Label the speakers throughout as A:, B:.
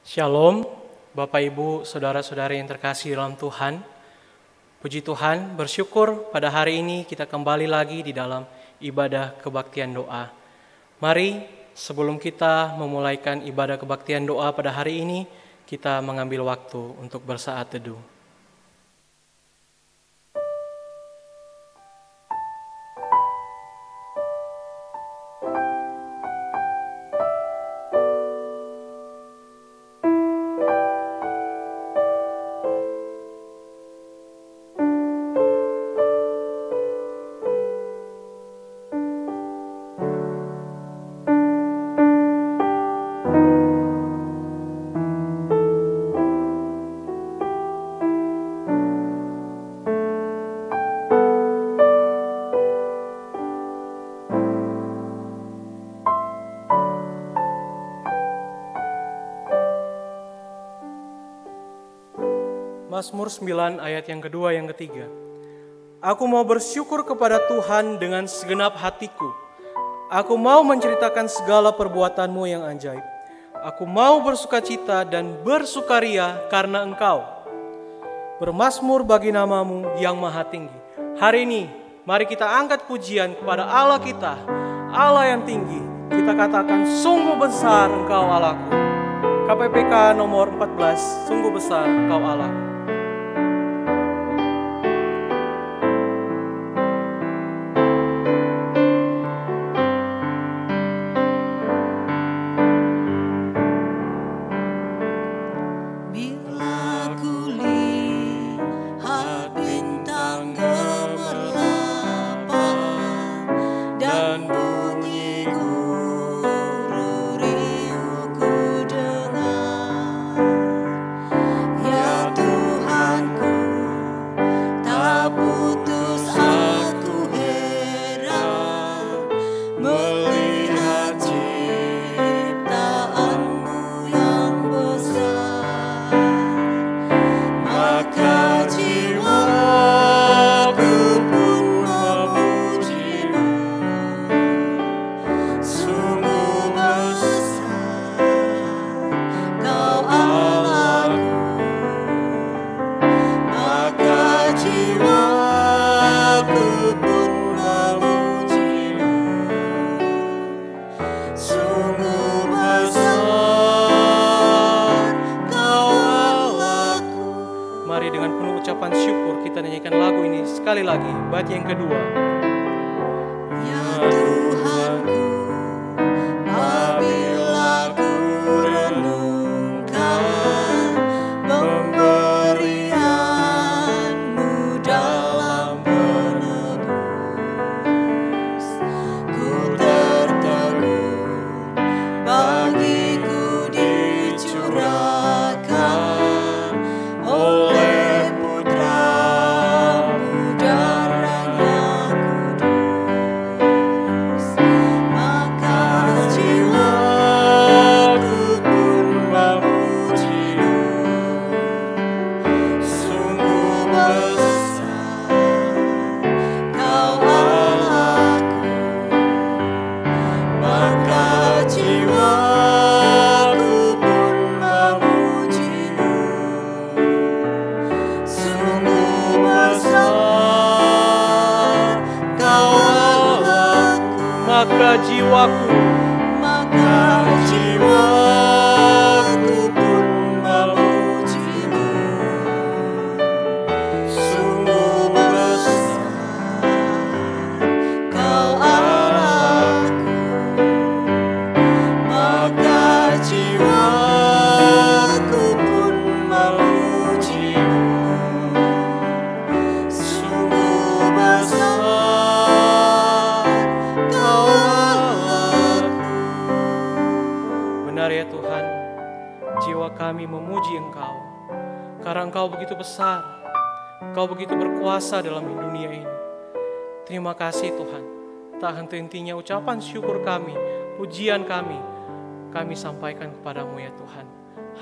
A: Shalom, Bapak Ibu, Saudara-saudari yang terkasih dalam Tuhan. Puji Tuhan, bersyukur pada hari ini kita kembali lagi di dalam ibadah kebaktian doa. Mari sebelum kita memulaikan ibadah kebaktian doa pada hari ini, kita mengambil waktu untuk bersaat teduh. Mazmur 9 ayat yang kedua yang ketiga. Aku mau bersyukur kepada Tuhan dengan segenap hatiku. Aku mau menceritakan segala perbuatanmu yang ajaib. Aku mau bersukacita dan bersukaria karena Engkau. Bermazmur bagi namamu yang maha tinggi. Hari ini mari kita angkat pujian kepada Allah kita, Allah yang tinggi. Kita katakan sungguh besar Engkau Allahku. KPPK nomor 14, sungguh besar Engkau Allahku. Sekali lagi, bait yang kedua. Ya Tuhanku, apabila ku renungkan pemberian-Mu dalam menebus, ku tertegun bagiku dicurahkan oleh jiwaku pun memuji-Mu. Sungguh besar Kau Allahku, maka jiwaku pun memuji-Mu. Sungguh besar Kau Benar ya Tuhan, jiwa kami memuji Engkau, karena Engkau begitu besar, Engkau begitu berkuasa dalam dunia ini. Terima kasih Tuhan, tak henti-hentinya ucapan syukur kami, pujian kami sampaikan kepadamu ya Tuhan.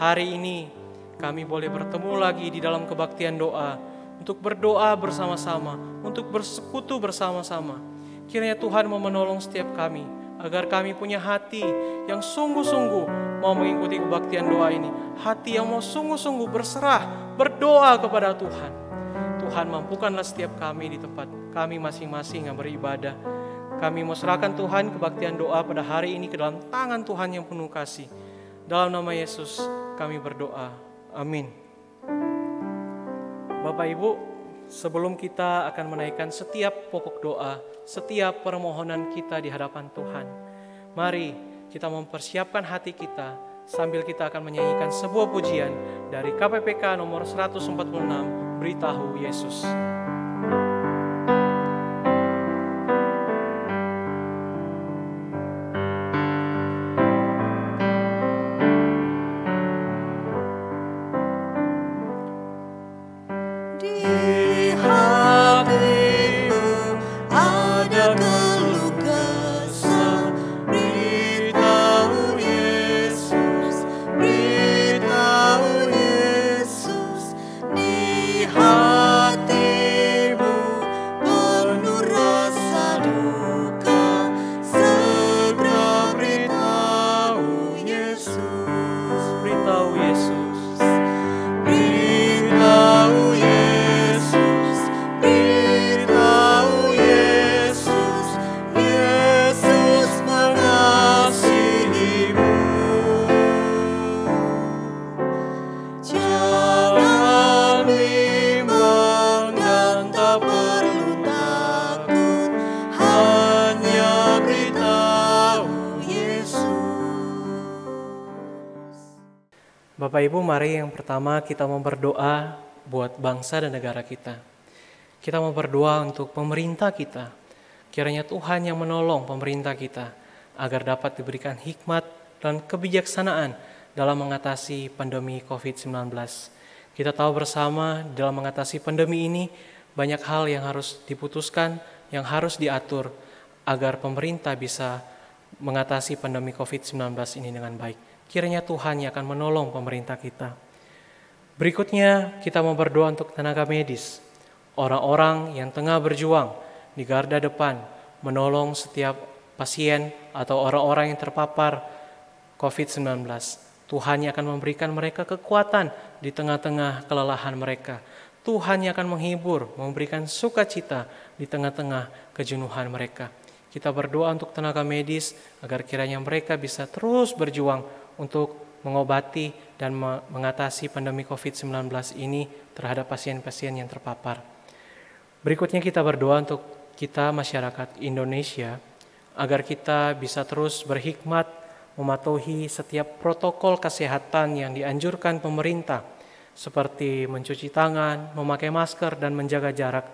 A: Hari ini kami boleh bertemu lagi di dalam kebaktian doa, untuk berdoa bersama-sama, untuk bersekutu bersama-sama. Kiranya Tuhan mau menolong setiap kami, agar kami punya hati yang sungguh-sungguh mau mengikuti kebaktian doa ini. Hati yang mau sungguh-sungguh berserah, berdoa kepada Tuhan. Tuhan, mampukanlah setiap kami di tempat kami masing-masing yang beribadah. Kami mau serahkan Tuhan kebaktian doa pada hari ini ke dalam tangan Tuhan yang penuh kasih. Dalam nama Yesus kami berdoa. Amin. Bapak Ibu, sebelum kita akan menaikkan setiap pokok doa, setiap permohonan kita di hadapan Tuhan, mari kita mempersiapkan hati kita sambil kita akan menyanyikan sebuah pujian dari KPPK nomor 146, Beritahu Yesus. Bapak Ibu, mari yang pertama kita mau berdoa buat bangsa dan negara kita. Kita mau berdoa untuk pemerintah kita. Kiranya Tuhan yang menolong pemerintah kita agar dapat diberikan hikmat dan kebijaksanaan dalam mengatasi pandemi COVID-19. Kita tahu bersama dalam mengatasi pandemi ini banyak hal yang harus diputuskan, yang harus diatur agar pemerintah bisa mengatasi pandemi COVID-19 ini dengan baik. Kiranya Tuhan yang akan menolong pemerintah kita. Berikutnya kita mau berdoa untuk tenaga medis, orang-orang yang tengah berjuang di garda depan, menolong setiap pasien atau orang-orang yang terpapar COVID-19. Tuhan yang akan memberikan mereka kekuatan di tengah-tengah kelelahan mereka. Tuhan yang akan menghibur, memberikan sukacita di tengah-tengah kejenuhan mereka. Kita berdoa untuk tenaga medis agar kiranya mereka bisa terus berjuang untuk mengobati dan mengatasi pandemi COVID-19 ini terhadap pasien-pasien yang terpapar. Berikutnya kita berdoa untuk kita masyarakat Indonesia agar kita bisa terus berhikmat mematuhi setiap protokol kesehatan yang dianjurkan pemerintah seperti mencuci tangan, memakai masker, dan menjaga jarak.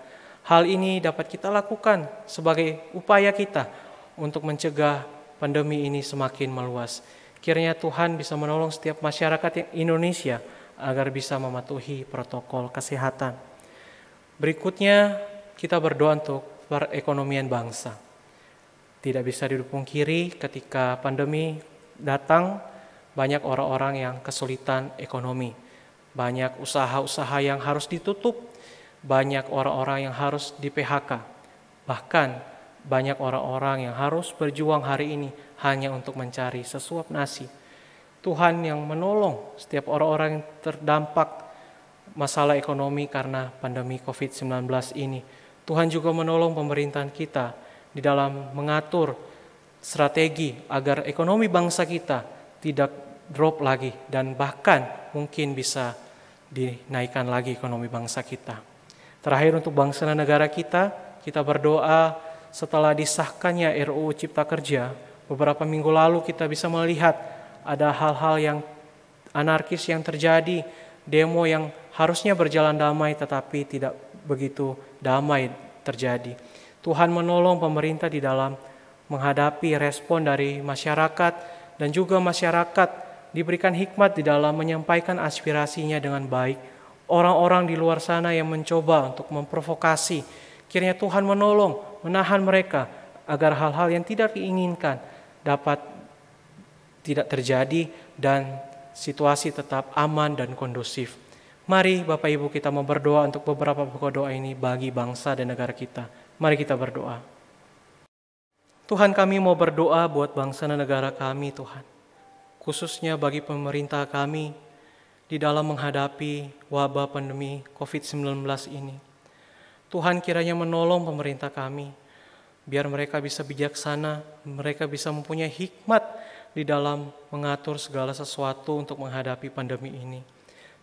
A: Hal ini dapat kita lakukan sebagai upaya kita untuk mencegah pandemi ini semakin meluas. Kiranya Tuhan bisa menolong setiap masyarakat Indonesia agar bisa mematuhi protokol kesehatan. Berikutnya kita berdoa untuk perekonomian bangsa. Tidak bisa dipungkiri ketika pandemi datang, banyak orang-orang yang kesulitan ekonomi. Banyak usaha-usaha yang harus ditutup, banyak orang-orang yang harus di-PHK. Bahkan banyak orang-orang yang harus berjuang hari ini hanya untuk mencari sesuap nasi. Tuhan yang menolong setiap orang-orang yang terdampak masalah ekonomi karena pandemi COVID-19 ini. Tuhan juga menolong pemerintahan kita di dalam mengatur strategi agar ekonomi bangsa kita tidak drop lagi dan bahkan mungkin bisa dinaikkan lagi ekonomi bangsa kita. Terakhir untuk bangsa dan negara kita berdoa setelah disahkannya RUU Cipta Kerja, beberapa minggu lalu kita bisa melihat ada hal-hal yang anarkis yang terjadi, demo yang harusnya berjalan damai tetapi tidak begitu damai terjadi. Tuhan menolong pemerintah di dalam menghadapi respon dari masyarakat dan juga masyarakat diberikan hikmat di dalam menyampaikan aspirasinya dengan baik. Orang-orang di luar sana yang mencoba untuk memprovokasi, kiranya Tuhan menolong, menahan mereka agar hal-hal yang tidak diinginkan dapat tidak terjadi dan situasi tetap aman dan kondusif. Mari Bapak Ibu kita mau berdoa untuk beberapa pokok doa ini bagi bangsa dan negara kita. Mari kita berdoa. Tuhan, kami mau berdoa buat bangsa dan negara kami Tuhan. Khususnya bagi pemerintah kami di dalam menghadapi wabah pandemi COVID-19 ini. Tuhan, kiranya menolong pemerintah kami, biar mereka bisa bijaksana, mereka bisa mempunyai hikmat di dalam mengatur segala sesuatu untuk menghadapi pandemi ini.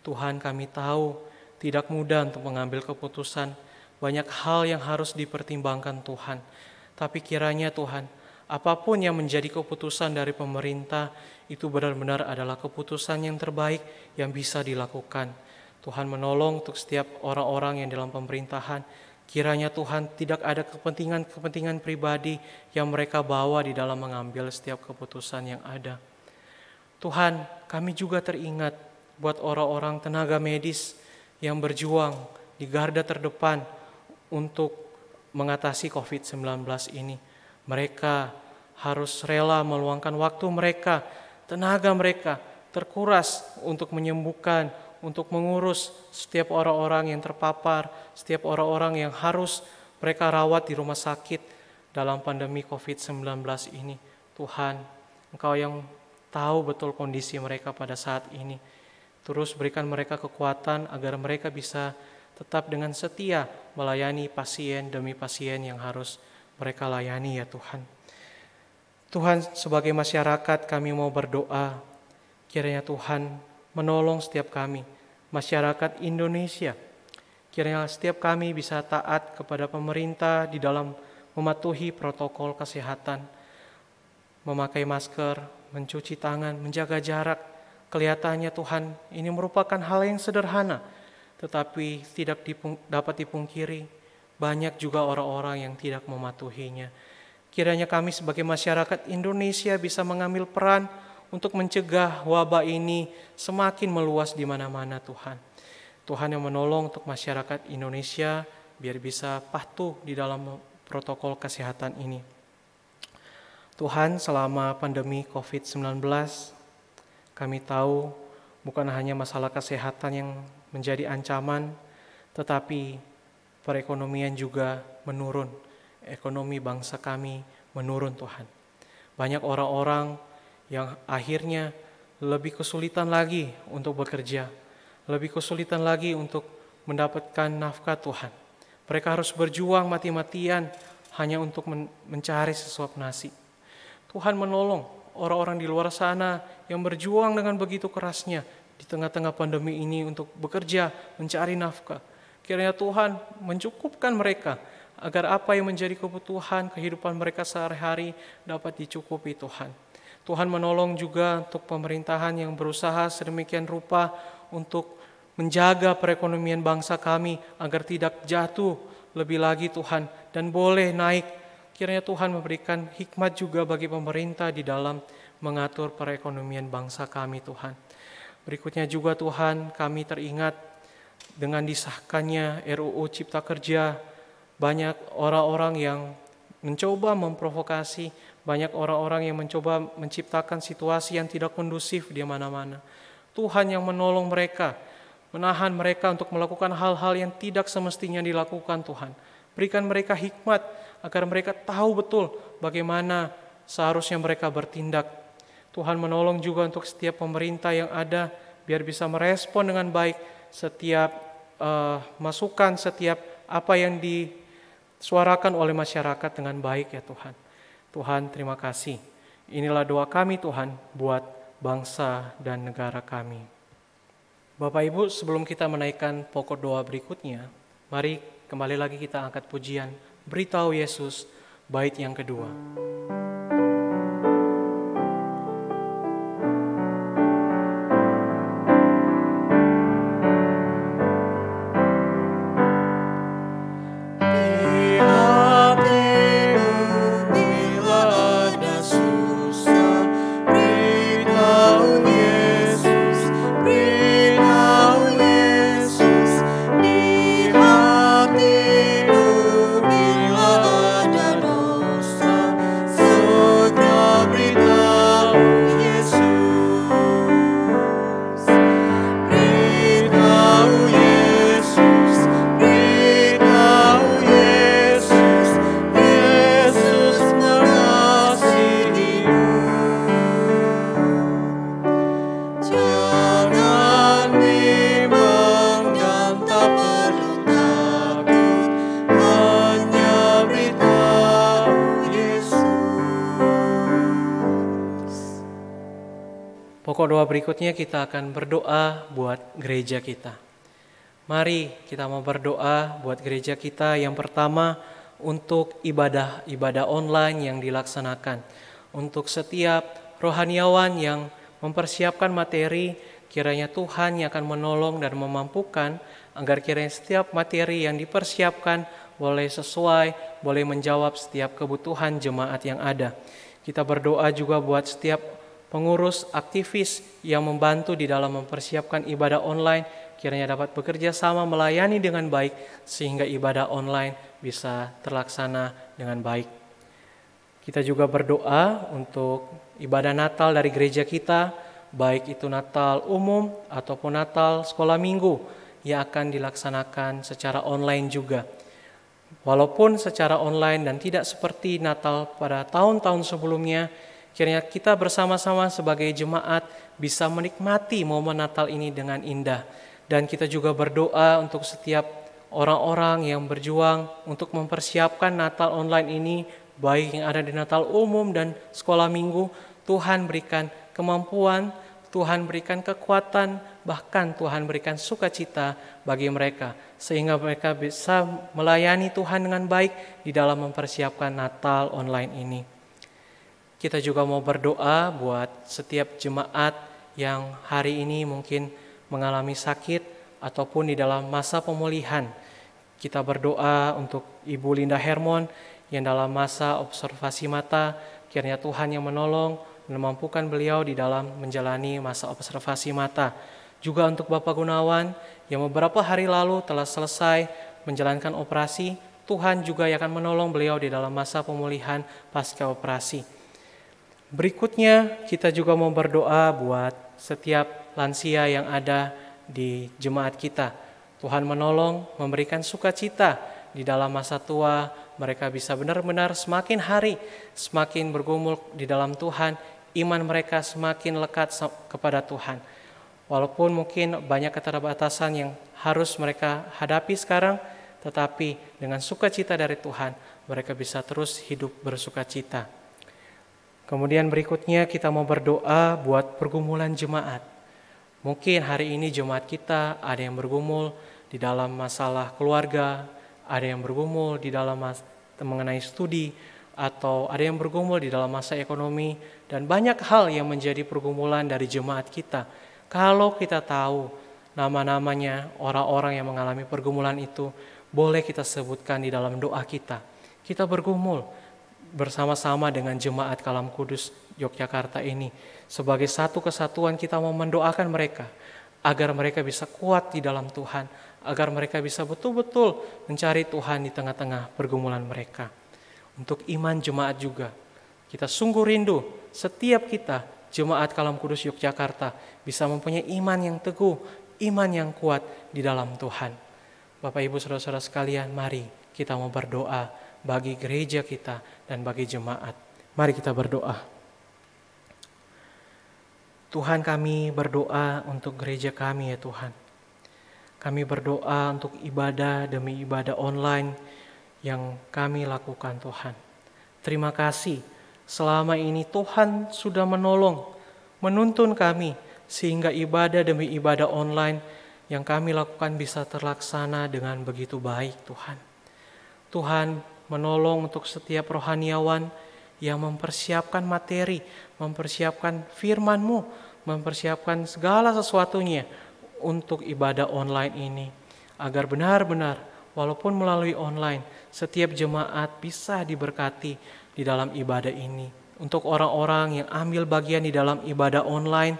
A: Tuhan, kami tahu tidak mudah untuk mengambil keputusan, banyak hal yang harus dipertimbangkan Tuhan. Tapi kiranya Tuhan, apapun yang menjadi keputusan dari pemerintah, itu benar-benar adalah keputusan yang terbaik yang bisa dilakukan. Tuhan, menolong untuk setiap orang-orang yang dalam pemerintahan. Kiranya Tuhan, tidak ada kepentingan pribadi yang mereka bawa di dalam mengambil setiap keputusan yang ada. Tuhan, kami juga teringat buat orang-orang tenaga medis yang berjuang di garda terdepan untuk mengatasi COVID-19 ini. Mereka harus rela meluangkan waktu mereka, tenaga mereka terkuras untuk menyembuhkan, untuk mengurus setiap orang-orang yang terpapar, setiap orang-orang yang harus mereka rawat di rumah sakit dalam pandemi COVID-19 ini. Tuhan, Engkau yang tahu betul kondisi mereka pada saat ini. Terus berikan mereka kekuatan agar mereka bisa tetap dengan setia melayani pasien demi pasien yang harus mereka layani ya Tuhan. Tuhan, sebagai masyarakat kami mau berdoa, kiranya Tuhan menolong setiap kami, masyarakat Indonesia. Kiranya setiap kami bisa taat kepada pemerintah di dalam mematuhi protokol kesehatan, memakai masker, mencuci tangan, menjaga jarak. Kelihatannya Tuhan, ini merupakan hal yang sederhana, tetapi tidak dapat dipungkiri, banyak juga orang-orang yang tidak mematuhinya. Kiranya kami sebagai masyarakat Indonesia bisa mengambil peran untuk mencegah wabah ini semakin meluas di mana-mana Tuhan. Tuhan yang menolong untuk masyarakat Indonesia biar bisa patuh di dalam protokol kesehatan ini. Tuhan, selama pandemi COVID-19, kami tahu bukan hanya masalah kesehatan yang menjadi ancaman, tetapi perekonomian juga menurun. Ekonomi bangsa kami menurun Tuhan. Banyak orang-orang yang akhirnya lebih kesulitan lagi untuk bekerja, lebih kesulitan lagi untuk mendapatkan nafkah Tuhan. Mereka harus berjuang mati-matian hanya untuk mencari sesuap nasi. Tuhan, menolong orang-orang di luar sana yang berjuang dengan begitu kerasnya di tengah-tengah pandemi ini untuk bekerja, mencari nafkah. Kiranya Tuhan mencukupkan mereka agar apa yang menjadi kebutuhan kehidupan mereka sehari-hari dapat dicukupi Tuhan. Tuhan, menolong juga untuk pemerintahan yang berusaha sedemikian rupa untuk menjaga perekonomian bangsa kami agar tidak jatuh lebih lagi Tuhan dan boleh naik. Kiranya Tuhan memberikan hikmat juga bagi pemerintah di dalam mengatur perekonomian bangsa kami Tuhan. Berikutnya juga Tuhan, kami teringat dengan disahkannya RUU Cipta Kerja, banyak orang-orang yang mencoba memprovokasi, banyak orang-orang yang mencoba menciptakan situasi yang tidak kondusif di mana-mana. Tuhan yang menolong mereka, menahan mereka untuk melakukan hal-hal yang tidak semestinya dilakukan Tuhan. Berikan mereka hikmat agar mereka tahu betul bagaimana seharusnya mereka bertindak. Tuhan, menolong juga untuk setiap pemerintah yang ada biar bisa merespon dengan baik setiap masukan, setiap apa yang disuarakan oleh masyarakat dengan baik ya Tuhan. Tuhan, terima kasih. Inilah doa kami Tuhan buat bangsa dan negara kami. Bapak Ibu, sebelum kita menaikkan pokok doa berikutnya, mari kembali lagi kita angkat pujian Beritahu Yesus, bait yang kedua. Pokok doa berikutnya kita akan berdoa buat gereja kita. Mari kita mau berdoa buat gereja kita. Yang pertama untuk ibadah online yang dilaksanakan. Untuk setiap rohaniawan yang mempersiapkan materi, kiranya Tuhan yang akan menolong dan memampukan agar kiranya setiap materi yang dipersiapkan boleh sesuai, boleh menjawab setiap kebutuhan jemaat yang ada. Kita berdoa juga buat setiap pengurus aktivis yang membantu di dalam mempersiapkan ibadah online, kiranya dapat bekerja sama melayani dengan baik sehingga ibadah online bisa terlaksana dengan baik. Kita juga berdoa untuk ibadah Natal dari gereja kita, baik itu Natal umum ataupun Natal sekolah minggu yang akan dilaksanakan secara online juga. Walaupun secara online dan tidak seperti Natal pada tahun-tahun sebelumnya, kiranya kita bersama-sama sebagai jemaat bisa menikmati momen Natal ini dengan indah. Dan kita juga berdoa untuk setiap orang-orang yang berjuang untuk mempersiapkan Natal online ini, baik yang ada di Natal umum dan sekolah minggu. Tuhan berikan kemampuan, Tuhan berikan kekuatan, bahkan Tuhan berikan sukacita bagi mereka, sehingga mereka bisa melayani Tuhan dengan baik di dalam mempersiapkan Natal online ini. Kita juga mau berdoa buat setiap jemaat yang hari ini mungkin mengalami sakit ataupun di dalam masa pemulihan. Kita berdoa untuk Ibu Linda Hermon yang dalam masa observasi mata, kiranya Tuhan yang menolong dan memampukan beliau di dalam menjalani masa observasi mata. Juga untuk Bapak Gunawan yang beberapa hari lalu telah selesai menjalankan operasi, Tuhan juga yang akan menolong beliau di dalam masa pemulihan pasca operasi. Berikutnya kita juga mau berdoa buat setiap lansia yang ada di jemaat kita. Tuhan menolong, memberikan sukacita di dalam masa tua, mereka bisa benar-benar semakin hari, semakin bergumul di dalam Tuhan, iman mereka semakin lekat kepada Tuhan. Walaupun mungkin banyak keterbatasan yang harus mereka hadapi sekarang, tetapi dengan sukacita dari Tuhan, mereka bisa terus hidup bersukacita. Kemudian berikutnya kita mau berdoa buat pergumulan jemaat. Mungkin hari ini jemaat kita ada yang bergumul di dalam masalah keluarga, ada yang bergumul di dalam mengenai studi, atau ada yang bergumul di dalam masa ekonomi, dan banyak hal yang menjadi pergumulan dari jemaat kita. Kalau kita tahu nama-namanya orang-orang yang mengalami pergumulan itu, boleh kita sebutkan di dalam doa kita. Kita bergumul bersama-sama dengan jemaat Kalam Kudus Yogyakarta ini. Sebagai satu kesatuan kita mau mendoakan mereka agar mereka bisa kuat di dalam Tuhan, agar mereka bisa betul-betul mencari Tuhan di tengah-tengah pergumulan mereka. Untuk iman jemaat juga, kita sungguh rindu setiap kita jemaat Kalam Kudus Yogyakarta bisa mempunyai iman yang teguh, iman yang kuat di dalam Tuhan. Bapak Ibu Saudara-saudara sekalian, mari kita mau berdoa bagi gereja kita dan bagi jemaat. Mari kita berdoa. Tuhan, kami berdoa untuk gereja kami ya Tuhan. Kami berdoa untuk ibadah demi ibadah online yang kami lakukan Tuhan. Terima kasih selama ini Tuhan sudah menolong, menuntun kami sehingga ibadah demi ibadah online yang kami lakukan bisa terlaksana dengan begitu baik Tuhan. Tuhan menolong untuk setiap rohaniawan yang mempersiapkan materi, mempersiapkan firman-Mu, mempersiapkan segala sesuatunya untuk ibadah online ini. Agar benar-benar walaupun melalui online, setiap jemaat bisa diberkati di dalam ibadah ini. Untuk orang-orang yang ambil bagian di dalam ibadah online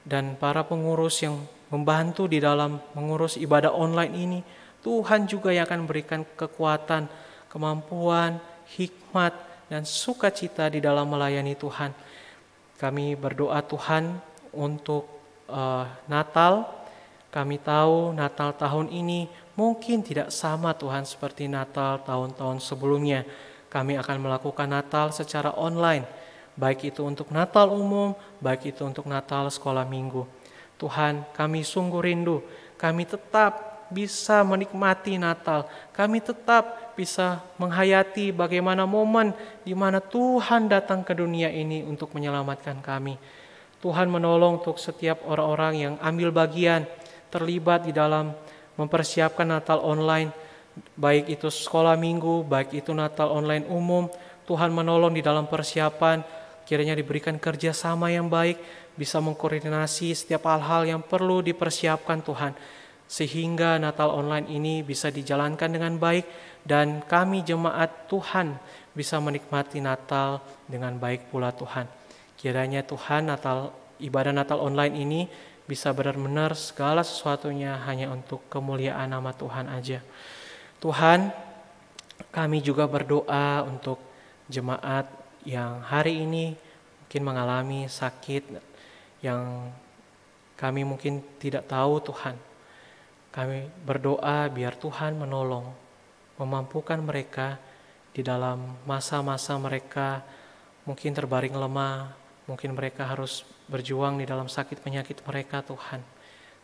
A: dan para pengurus yang membantu di dalam mengurus ibadah online ini, Tuhan juga yang akan berikan kekuatan, kemampuan, hikmat, dan sukacita di dalam melayani Tuhan. Kami berdoa Tuhan untuk Natal. Kami tahu Natal tahun ini mungkin tidak sama Tuhan seperti Natal tahun-tahun sebelumnya. Kami akan melakukan Natal secara online, baik itu untuk Natal umum, baik itu untuk Natal sekolah minggu. Tuhan, kami sungguh rindu, kami tetap bisa menikmati Natal. Kami tetap bisa menghayati bagaimana momen di mana Tuhan datang ke dunia ini untuk menyelamatkan kami. Tuhan menolong untuk setiap orang-orang yang ambil bagian, terlibat di dalam mempersiapkan Natal online, baik itu sekolah minggu, baik itu Natal online umum. Tuhan menolong di dalam persiapan, kiranya diberikan kerjasama yang baik, bisa mengkoordinasi setiap hal-hal yang perlu dipersiapkan Tuhan, sehingga Natal online ini bisa dijalankan dengan baik, dan kami jemaat Tuhan bisa menikmati Natal dengan baik pula Tuhan. Kiranya Tuhan ibadah Natal online ini bisa benar-benar segala sesuatunya hanya untuk kemuliaan nama Tuhan aja. Tuhan, kami juga berdoa untuk jemaat yang hari ini mungkin mengalami sakit yang kami mungkin tidak tahu Tuhan. Kami berdoa biar Tuhan menolong, memampukan mereka di dalam masa-masa mereka mungkin terbaring lemah, mungkin mereka harus berjuang di dalam sakit penyakit mereka Tuhan.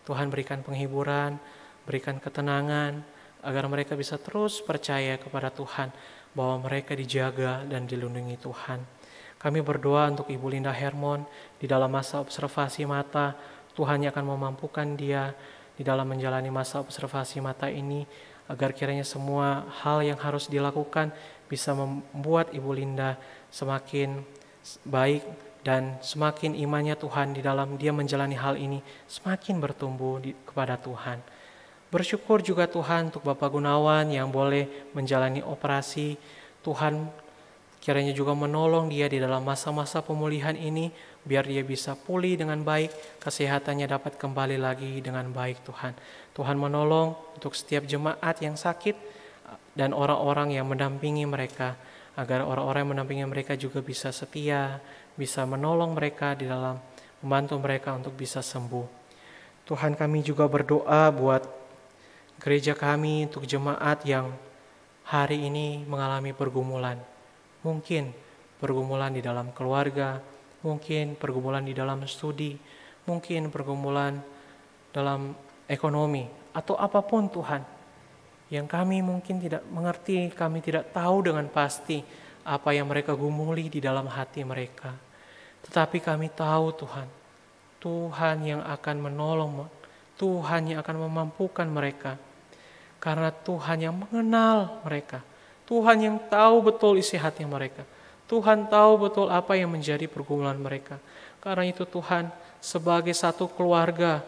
A: Tuhan berikan penghiburan, berikan ketenangan, agar mereka bisa terus percaya kepada Tuhan, bahwa mereka dijaga dan dilindungi Tuhan. Kami berdoa untuk Ibu Linda Hermon di dalam masa observasi mata. Tuhan yang akan memampukan dia di dalam menjalani masa observasi mata ini, agar kiranya semua hal yang harus dilakukan bisa membuat Ibu Linda semakin baik, dan semakin imannya Tuhan di dalam dia menjalani hal ini semakin bertumbuh kepada Tuhan. Bersyukur juga Tuhan untuk Bapak Gunawan yang boleh menjalani operasi. Tuhan kiranya juga menolong dia di dalam masa-masa pemulihan ini, biar dia bisa pulih dengan baik, kesehatannya dapat kembali lagi dengan baik Tuhan. Tuhan menolong untuk setiap jemaat yang sakit dan orang-orang yang mendampingi mereka, agar orang-orang yang mendampingi mereka juga bisa setia, bisa menolong mereka di dalam membantu mereka untuk bisa sembuh. Tuhan, kami juga berdoa buat gereja kami, untuk jemaat yang hari ini mengalami pergumulan. Mungkin pergumulan di dalam keluarga, mungkin pergumulan di dalam studi, mungkin pergumulan dalam ekonomi, atau apapun Tuhan, yang kami mungkin tidak mengerti, kami tidak tahu dengan pasti apa yang mereka gumuli di dalam hati mereka. Tetapi kami tahu Tuhan, Tuhan yang akan menolong, Tuhan yang akan memampukan mereka. Karena Tuhan yang mengenal mereka, Tuhan yang tahu betul isi hati mereka, Tuhan tahu betul apa yang menjadi pergumulan mereka. Karena itu Tuhan, sebagai satu keluarga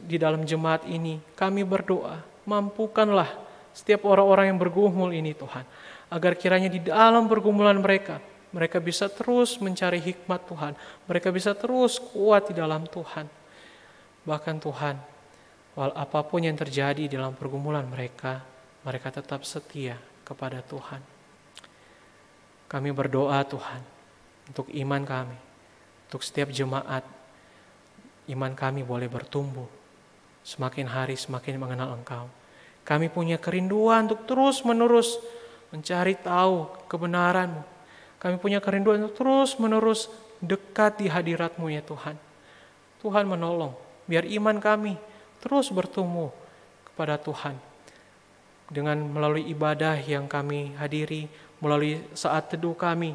A: di dalam jemaat ini, kami berdoa, mampukanlah setiap orang-orang yang bergumul ini Tuhan, agar kiranya di dalam pergumulan mereka bisa terus mencari hikmat Tuhan, mereka bisa terus kuat di dalam Tuhan. Bahkan Tuhan, apapun yang terjadi dalam pergumulan mereka tetap setia kepada Tuhan. Kami berdoa Tuhan, untuk iman kami, untuk setiap jemaat, iman kami boleh bertumbuh, semakin hari semakin mengenal Engkau. Kami punya kerinduan untuk terus-menerus mencari tahu kebenaran-Mu. Kami punya kerinduan untuk terus-menerus dekat di hadirat-Mu ya Tuhan. Tuhan menolong, biar iman kami terus bertumbuh kepada Tuhan. Dengan melalui ibadah yang kami hadiri, melalui saat teduh kami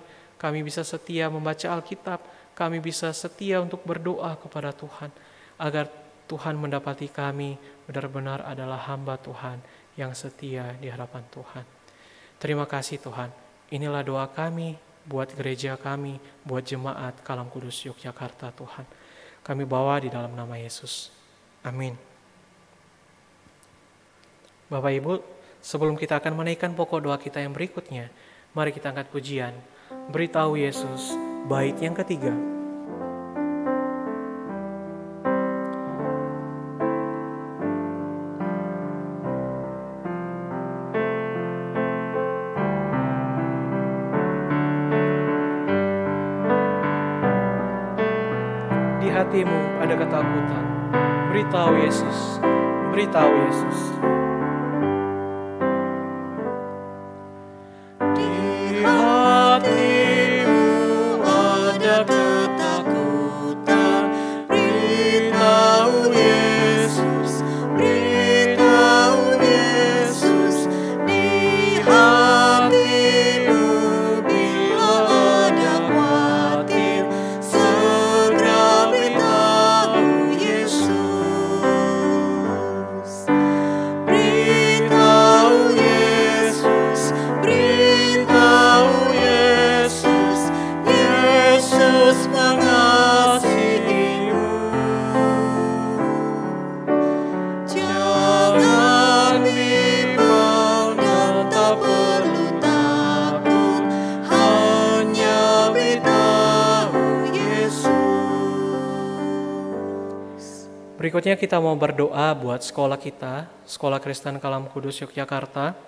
A: bisa setia membaca Alkitab, kami bisa setia untuk berdoa kepada Tuhan, agar Tuhan mendapati kami benar-benar adalah hamba Tuhan yang setia di hadapan Tuhan. Terima kasih Tuhan. Inilah doa kami buat gereja kami, buat jemaat Kalam Kudus Yogyakarta Tuhan. Kami bawa di dalam nama Yesus. Amin. Bapak Ibu, sebelum kita akan menaikkan pokok doa kita yang berikutnya, mari kita angkat pujian, Beritahu Yesus, bait yang ketiga. Di hatimu ada ketakutan, beritahu Yesus, beritahu Yesus. terus mengasihimu. Jangan bimbang dan tak perlu takut, hanya beritahu Yesus. Berikutnya kita mau berdoa buat sekolah kita, Sekolah Kristen Kalam Kudus Yogyakarta.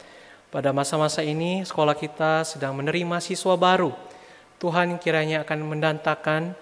A: Pada masa-masa ini sekolah kita sedang menerima siswa baru. Tuhan kiranya akan mendatangkan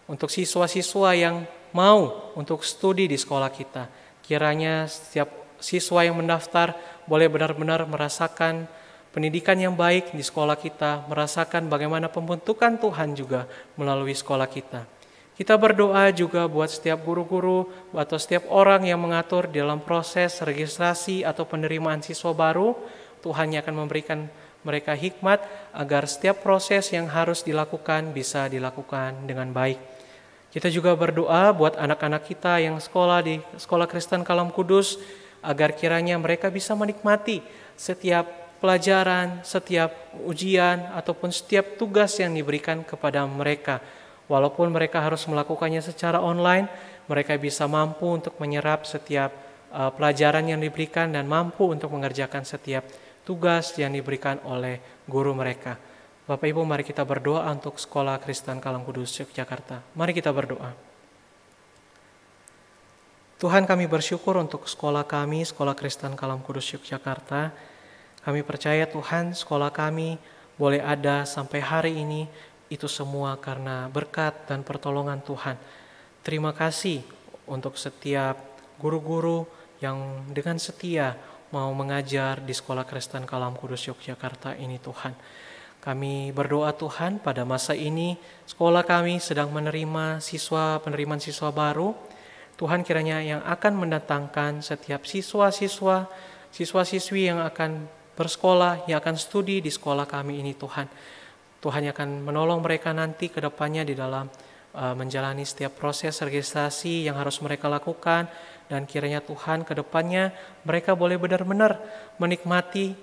A: untuk siswa-siswa yang mau untuk studi di sekolah kita. Kiranya setiap siswa yang mendaftar boleh benar-benar merasakan pendidikan yang baik di sekolah kita, merasakan bagaimana pembentukan Tuhan juga melalui sekolah kita. Kita berdoa juga buat setiap guru-guru atau setiap orang yang mengatur dalam proses registrasi atau penerimaan siswa baru. Tuhan yang akan memberikan mereka hikmat agar setiap proses yang harus dilakukan bisa dilakukan dengan baik. Kita juga berdoa buat anak-anak kita yang sekolah di Sekolah Kristen Kalam Kudus, agar kiranya mereka bisa menikmati setiap pelajaran, setiap ujian, ataupun setiap tugas yang diberikan kepada mereka. Walaupun mereka harus melakukannya secara online, mereka bisa mampu untuk menyerap setiap pelajaran yang diberikan dan mampu untuk mengerjakan setiap tugas yang diberikan oleh guru mereka. Bapak Ibu, mari kita berdoa untuk Sekolah Kristen Kalam Kudus Yogyakarta. Mari kita berdoa. Tuhan, kami bersyukur untuk sekolah kami, Sekolah Kristen Kalam Kudus Yogyakarta. Kami percaya Tuhan, sekolah kami boleh ada sampai hari ini, itu semua karena berkat dan pertolongan Tuhan. Terima kasih untuk setiap guru-guru yang dengan setia mau mengajar di Sekolah Kristen Kalam Kudus Yogyakarta ini Tuhan. Kami berdoa Tuhan, pada masa ini sekolah kami sedang menerima penerimaan siswa baru. Tuhan kiranya yang akan mendatangkan setiap siswa-siswi yang akan bersekolah, yang akan studi di sekolah kami ini Tuhan. Tuhan yang akan menolong mereka nanti ke depannya di dalam menjalani setiap proses registrasi yang harus mereka lakukan, dan kiranya Tuhan ke depannya mereka boleh benar-benar menikmati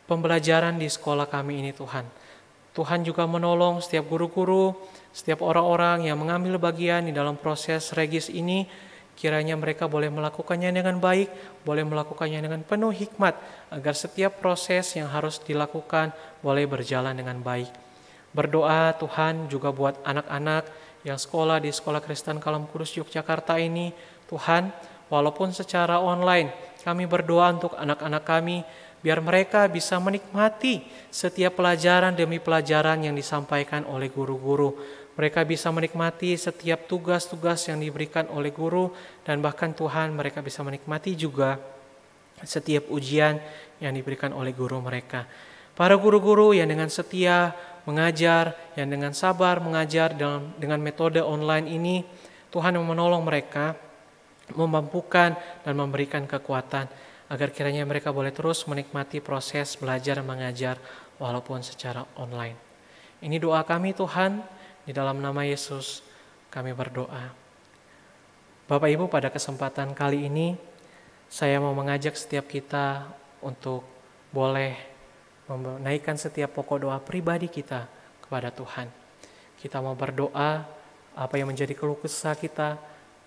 A: pembelajaran di sekolah kami ini Tuhan. Tuhan juga menolong setiap guru-guru, setiap orang-orang yang mengambil bagian di dalam proses regis ini, kiranya mereka boleh melakukannya dengan baik, boleh melakukannya dengan penuh hikmat, agar setiap proses yang harus dilakukan boleh berjalan dengan baik. Berdoa Tuhan juga buat anak-anak yang sekolah di Sekolah Kristen Kalam Kudus Yogyakarta ini, Tuhan, walaupun secara online, kami berdoa untuk anak-anak kami, biar mereka bisa menikmati setiap pelajaran demi pelajaran yang disampaikan oleh guru-guru. Mereka bisa menikmati setiap tugas-tugas yang diberikan oleh guru, dan bahkan Tuhan, mereka bisa menikmati juga setiap ujian yang diberikan oleh guru mereka. Para guru-guru yang dengan setia mengajar, yang dengan sabar mengajar dengan metode online ini, Tuhan yang menolong mereka, memampukan dan memberikan kekuatan, agar kiranya mereka boleh terus menikmati proses belajar dan mengajar walaupun secara online. Ini doa kami Tuhan, di dalam nama Yesus kami berdoa. Bapak Ibu, pada kesempatan kali ini saya mau mengajak setiap kita untuk boleh menaikkan setiap pokok doa pribadi kita kepada Tuhan. Kita mau berdoa apa yang menjadi keluh kesah kita,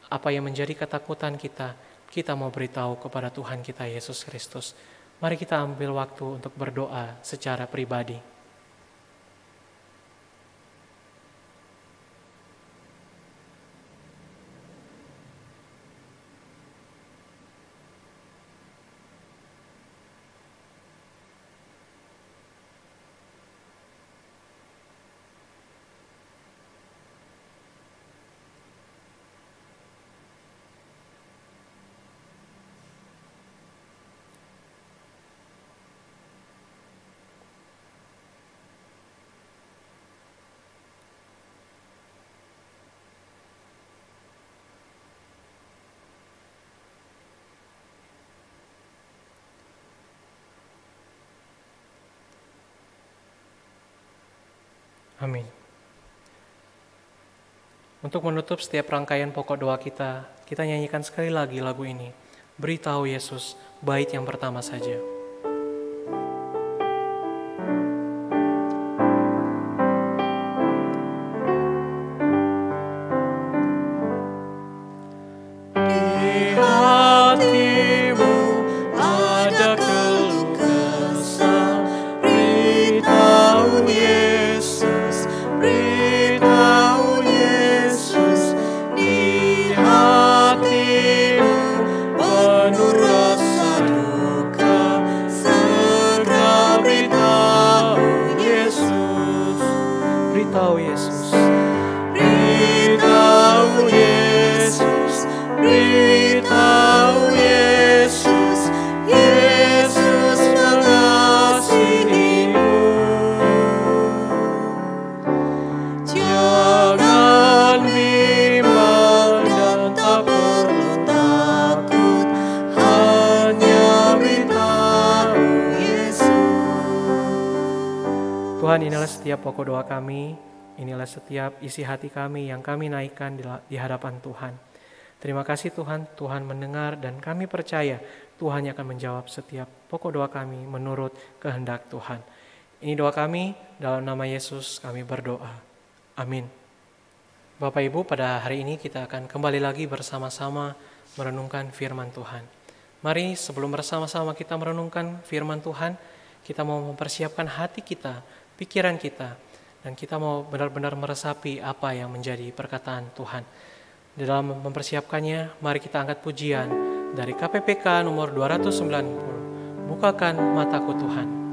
A: apa yang menjadi ketakutan kita mau beritahu kepada Tuhan kita Yesus Kristus. Mari kita ambil waktu untuk berdoa secara pribadi. Amin. Untuk menutup setiap rangkaian pokok doa kita nyanyikan sekali lagi lagu ini. Beritahu Yesus, bait yang pertama saja. beritahu Yesus, Yesus mengasihimu. Jangan bimbang dan tak perlu takut, hanya beritahu Yesus. Tuhan, inilah setiap pokok doa kami, inilah setiap isi hati kami yang kami naikkan di hadapan Tuhan. Terima kasih Tuhan, Tuhan mendengar dan kami percaya Tuhan yang akan menjawab setiap pokok doa kami menurut kehendak Tuhan. Ini doa kami, dalam nama Yesus kami berdoa. Amin. Bapak Ibu, pada hari ini kita akan kembali lagi bersama-sama merenungkan firman Tuhan. Mari sebelum bersama-sama kita merenungkan firman Tuhan, kita mau mempersiapkan hati kita, pikiran kita, dan kita mau benar-benar meresapi apa yang menjadi perkataan Tuhan. Di dalam mempersiapkannya, mari kita angkat pujian dari KPPK nomor 290. Bukakan mataku Tuhan.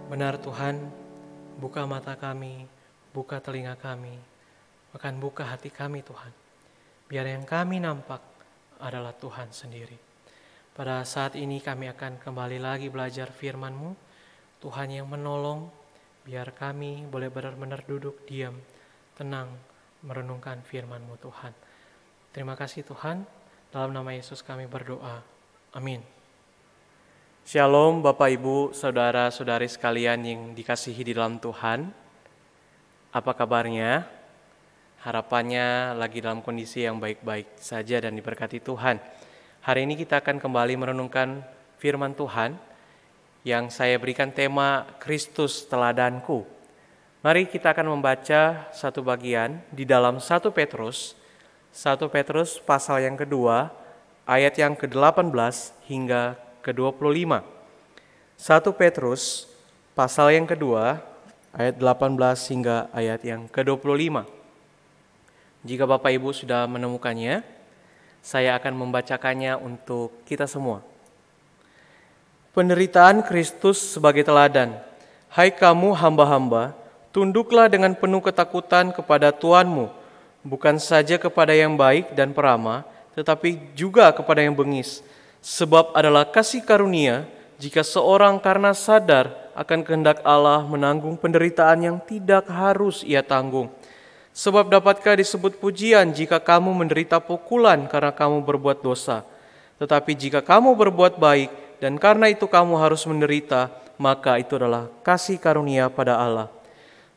A: Benar Tuhan, buka mata kami, buka telinga kami, bahkan buka hati kami Tuhan. Biar yang kami nampak adalah Tuhan sendiri. Pada saat ini kami akan kembali lagi belajar firman-Mu, Tuhan yang menolong, biar kami boleh benar-benar duduk diam, tenang, merenungkan firman-Mu Tuhan. Terima kasih Tuhan, dalam nama Yesus kami berdoa. Amin. Shalom Bapak Ibu, Saudara-saudari sekalian yang dikasihi di dalam Tuhan. Apa kabarnya? Harapannya lagi dalam kondisi yang baik-baik saja dan diberkati Tuhan. Hari ini kita akan kembali merenungkan firman Tuhan yang saya berikan tema Kristus Teladanku. Mari kita akan membaca satu bagian di dalam 1 Petrus pasal yang kedua, ayat yang ke-18 hingga ke-25. 1 Petrus pasal yang kedua, ayat 18 hingga ayat yang ke-25. Jika Bapak Ibu sudah menemukannya, saya akan membacakannya untuk kita semua. Penderitaan Kristus sebagai teladan. Hai kamu hamba-hamba, tunduklah dengan penuh ketakutan kepada Tuanmu, bukan saja kepada yang baik dan peramah, tetapi juga kepada yang bengis. Sebab adalah kasih karunia jika seorang karena sadar akan kehendak Allah menanggung penderitaan yang tidak harus ia tanggung. Sebab dapatkah disebut pujian jika kamu menderita pukulan karena kamu berbuat dosa? Tetapi jika kamu berbuat baik dan karena itu kamu harus menderita, maka itu adalah kasih karunia pada Allah.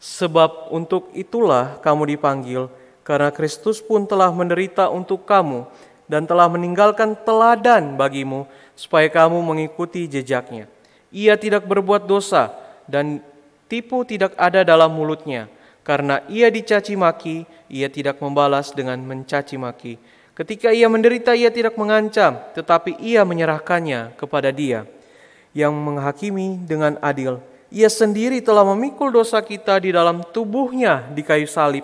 A: Sebab untuk itulah kamu dipanggil, karena Kristus pun telah menderita untuk kamu dan telah meninggalkan teladan bagimu, supaya kamu mengikuti jejaknya. Ia tidak berbuat dosa dan tipu tidak ada dalam mulutnya. Karena ia dicaci maki, ia tidak membalas dengan mencaci maki. Ketika ia menderita, ia tidak mengancam, tetapi ia menyerahkannya kepada Dia yang menghakimi dengan adil. Ia sendiri telah memikul dosa kita di dalam tubuhnya di kayu salib,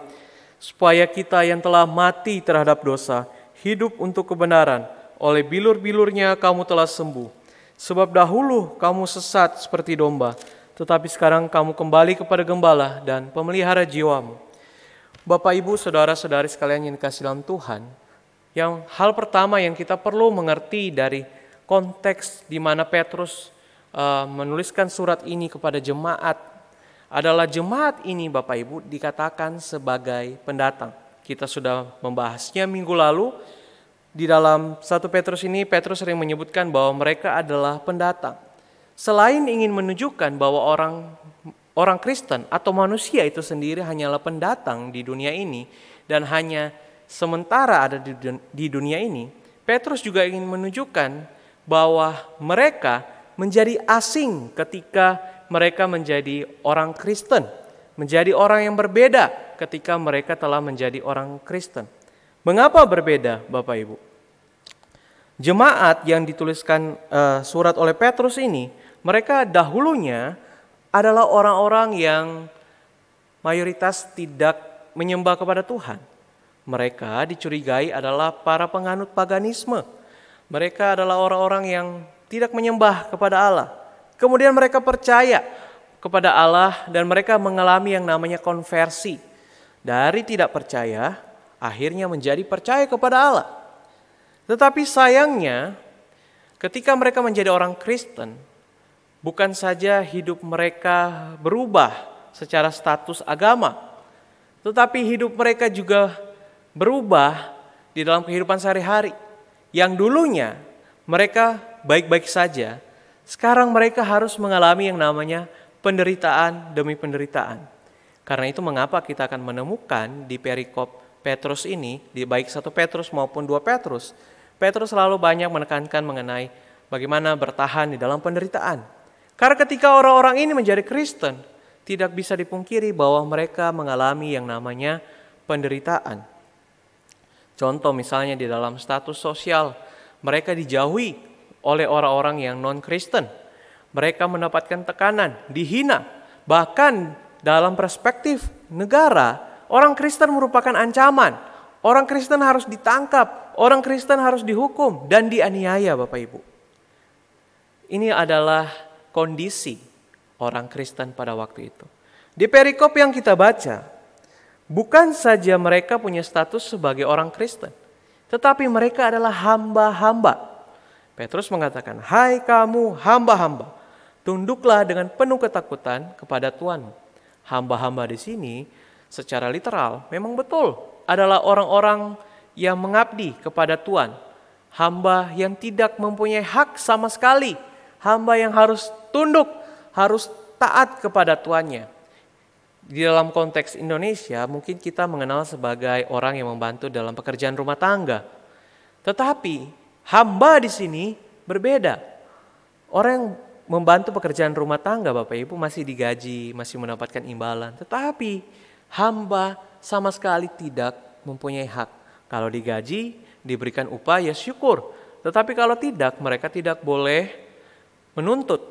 A: supaya kita yang telah mati terhadap dosa, hidup untuk kebenaran. Oleh bilur-bilurnya kamu telah sembuh. Sebab dahulu kamu sesat seperti domba, tetapi sekarang kamu kembali kepada gembala dan pemelihara jiwamu. Bapak, Ibu, saudara-saudari sekalian yang dikasihi dalam Tuhan, yang hal pertama yang kita perlu mengerti dari konteks di mana Petrus menuliskan surat ini kepada jemaat adalah jemaat ini, Bapak Ibu, dikatakan sebagai pendatang. Kita sudah membahasnya minggu lalu. Di dalam 1 Petrus ini, Petrus sering menyebutkan bahwa mereka adalah pendatang. Selain ingin menunjukkan bahwa orang Kristen atau manusia itu sendiri hanyalah pendatang di dunia ini dan hanya sementara ada di dunia ini, Petrus juga ingin menunjukkan bahwa mereka menjadi asing ketika mereka menjadi orang Kristen, menjadi orang yang berbeda ketika mereka telah menjadi orang Kristen. Mengapa berbeda, Bapak Ibu? Jemaat yang dituliskan surat oleh Petrus ini, mereka dahulunya adalah orang-orang yang mayoritas tidak menyembah kepada Tuhan. Mereka dicurigai adalah para penganut paganisme. Mereka adalah orang-orang yang tidak menyembah kepada Allah. Kemudian mereka percaya kepada Allah dan mereka mengalami yang namanya konversi. Dari tidak percaya, akhirnya menjadi percaya kepada Allah. Tetapi sayangnya, ketika mereka menjadi orang Kristen, bukan saja hidup mereka berubah secara status agama, tetapi hidup mereka juga berubah di dalam kehidupan sehari-hari. Yang dulunya mereka baik-baik saja, sekarang mereka harus mengalami yang namanya penderitaan demi penderitaan. Karena itu mengapa kita akan menemukan di perikop Petrus ini, di baik 1 Petrus maupun 2 Petrus, Petrus selalu banyak menekankan mengenai bagaimana bertahan di dalam penderitaan. Karena ketika orang-orang ini menjadi Kristen, tidak bisa dipungkiri bahwa mereka mengalami yang namanya penderitaan. Contoh misalnya di dalam status sosial, mereka dijauhi oleh orang-orang yang non-Kristen. Mereka mendapatkan tekanan, dihina. Bahkan dalam perspektif negara, orang Kristen merupakan ancaman. Orang Kristen harus ditangkap, orang Kristen harus dihukum dan dianiaya, Bapak Ibu. Ini adalah kondisi orang Kristen pada waktu itu. Di perikop yang kita baca, bukan saja mereka punya status sebagai orang Kristen, tetapi mereka adalah hamba-hamba. Petrus mengatakan, "Hai kamu hamba-hamba, tunduklah dengan penuh ketakutan kepada Tuhanmu." Hamba-hamba di sini secara literal memang betul adalah orang-orang yang mengabdi kepada Tuhan. Hamba yang tidak mempunyai hak sama sekali. Hamba yang harus tunduk, harus taat kepada tuannya. Di dalam konteks Indonesia mungkin kita mengenal sebagai orang yang membantu dalam pekerjaan rumah tangga. Tetapi hamba di sini berbeda. Orang yang membantu pekerjaan rumah tangga, Bapak Ibu, masih digaji, masih mendapatkan imbalan. Tetapi hamba sama sekali tidak mempunyai hak. Kalau digaji, diberikan upah, ya syukur. Tetapi kalau tidak, mereka tidak boleh menuntut.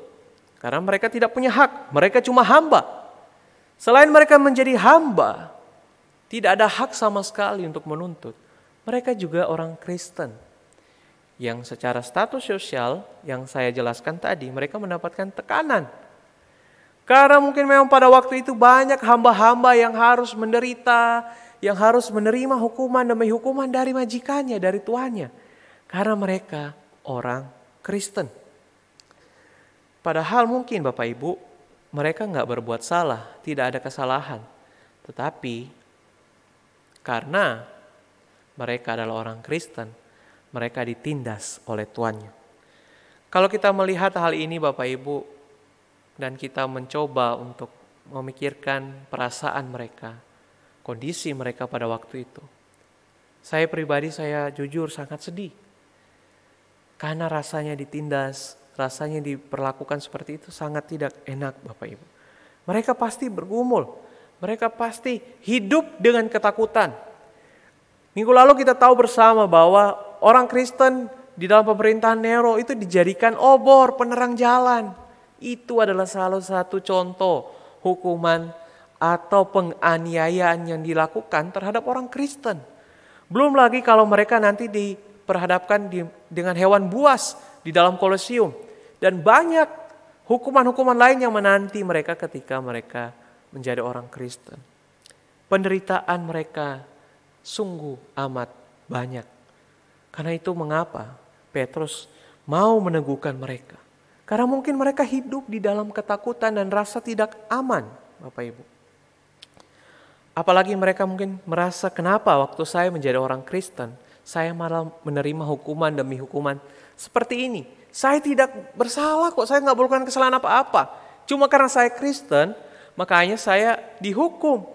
A: Karena mereka tidak punya hak, mereka cuma hamba. Selain mereka menjadi hamba, tidak ada hak sama sekali untuk menuntut. Mereka juga orang Kristen. Yang secara status sosial yang saya jelaskan tadi, mereka mendapatkan tekanan. Karena mungkin memang pada waktu itu banyak hamba-hamba yang harus menderita, yang harus menerima hukuman demi hukuman dari majikannya, dari tuannya. Karena mereka orang Kristen. Padahal mungkin Bapak Ibu, mereka nggak berbuat salah, tidak ada kesalahan. Tetapi Karena mereka adalah orang Kristen, mereka ditindas oleh tuannya. Kalau kita melihat hal ini Bapak Ibu, dan kita mencoba untuk memikirkan perasaan mereka, kondisi mereka pada waktu itu. Saya pribadi, saya jujur sangat sedih. Karena rasanya ditindas, rasanya diperlakukan seperti itu sangat tidak enak Bapak Ibu. Mereka pasti bergumul, mereka pasti hidup dengan ketakutan. Minggu lalu kita tahu bersama bahwa orang Kristen di dalam pemerintahan Nero itu dijadikan obor, penerang jalan. Itu adalah salah satu contoh hukuman atau penganiayaan yang dilakukan terhadap orang Kristen. Belum lagi kalau mereka nanti diperhadapkan dengan hewan buas di dalam Kolosium. Dan banyak hukuman-hukuman lain yang menanti mereka ketika mereka menjadi orang Kristen. Penderitaan mereka sungguh amat banyak. Karena itu mengapa Petrus mau meneguhkan mereka. Karena mungkin mereka hidup di dalam ketakutan dan rasa tidak aman, Bapak Ibu. Apalagi mereka mungkin merasa, kenapa waktu saya menjadi orang Kristen, saya malah menerima hukuman demi hukuman seperti ini. Saya tidak bersalah kok, saya nggak melakukan kesalahan apa-apa. Cuma karena saya Kristen, makanya saya dihukum.